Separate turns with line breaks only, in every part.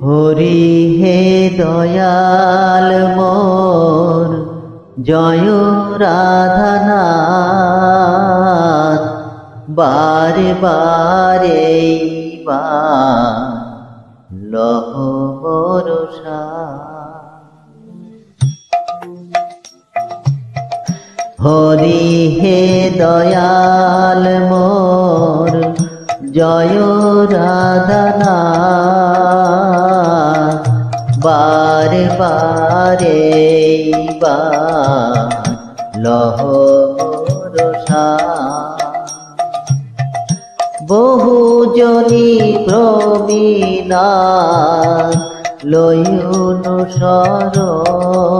হরি হে দয়াল মোর জয় রাধানাথ, বারে বারে লহ ভরসা। হরি হে দয়াল মোর জয় রাধানাথ, বারে বারে লহ ভরসা। বহু জনি প্রবীণা লয়ুন শরণ,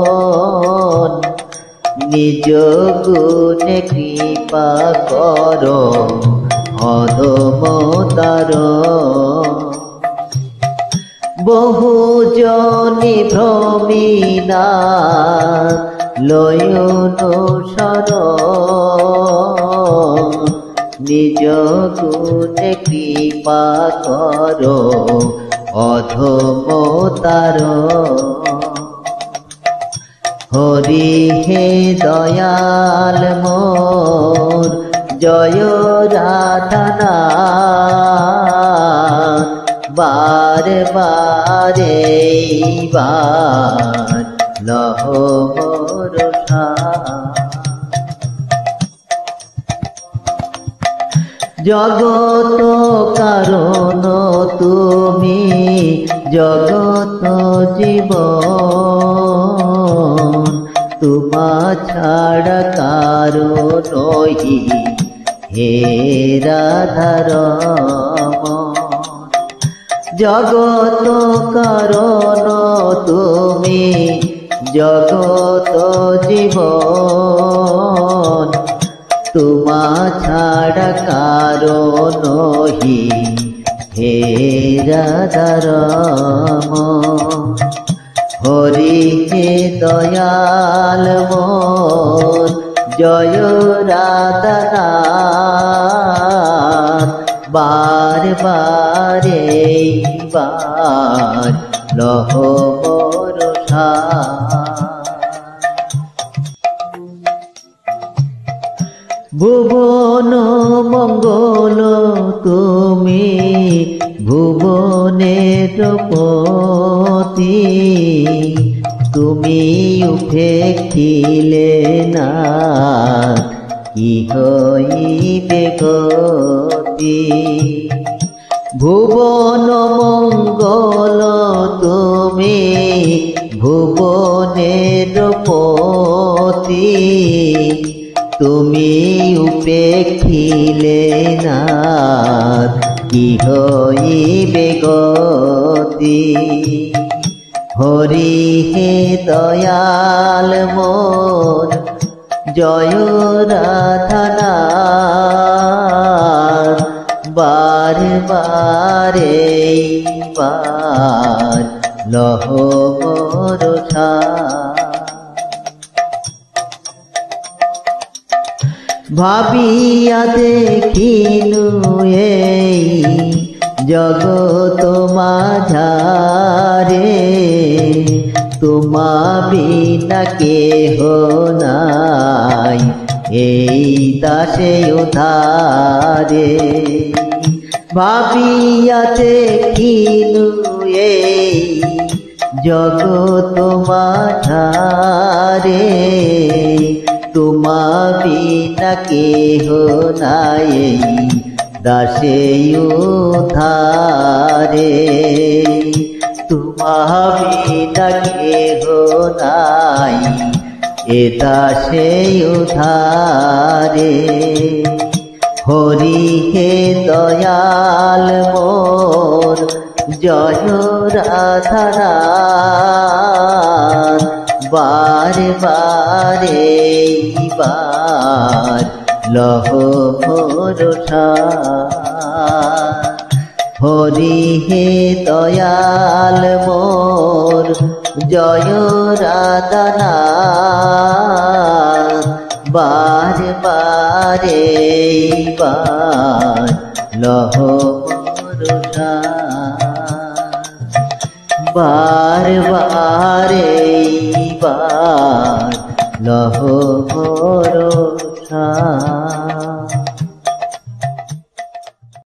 নিজ গুণে কৃপা কর অধমতার। বহু জনি ভ্রমিনা লয়ুন শরণ, নিজ গুণে কৃপা কর অধমতার। হরি হে দয়াল মোর জয় রাধানাথ, বারে বারে লহ ভরসা। জগত কারণ তুমি জগত জীবন, তোমা ছাড়া কারো নহি হে রাধারমণ। জগত কারণ তুমি জগত জীবন, তোমা ছাড়া কারো নহি হে রাধারমণ। হরি হে দয়াল মোর জয় রাধানাথ, বারে বারে লহ ভরসা। ভুবন মঙ্গল তুমি ভুবনের পতি, তুমি উপেক্ষিলে না কি হইবে গতি। ভুবন মঙ্গল তুমি ভুবনের পতি, তুমি উপেক্ষিলে না কি হইবে গতি। হরি হে দয়াল মোর জয় রাধানাথ, বারে বারে লহ ভরসা। ভাবিয়া দেখিনু এই জগত মাঝারে, তোমা বিনা কেহ নাই এই দাসে উধারে। ভাবিয়া দেখিনু এই জগত মাঝারে, তোমা বিনা কেহ নাই দাসে উধারে। তোমা বিনা কেহ নাই এ দাসে উধারে। হরি হে দয়াল মোর জয় রাধানাথ, বারে বারে লহ ভরসা। হরি হে দয়াল মোর জয় রাধানাথ, বারে বারে লহ ভরসা। বার বার এইবার লহ ভরসা।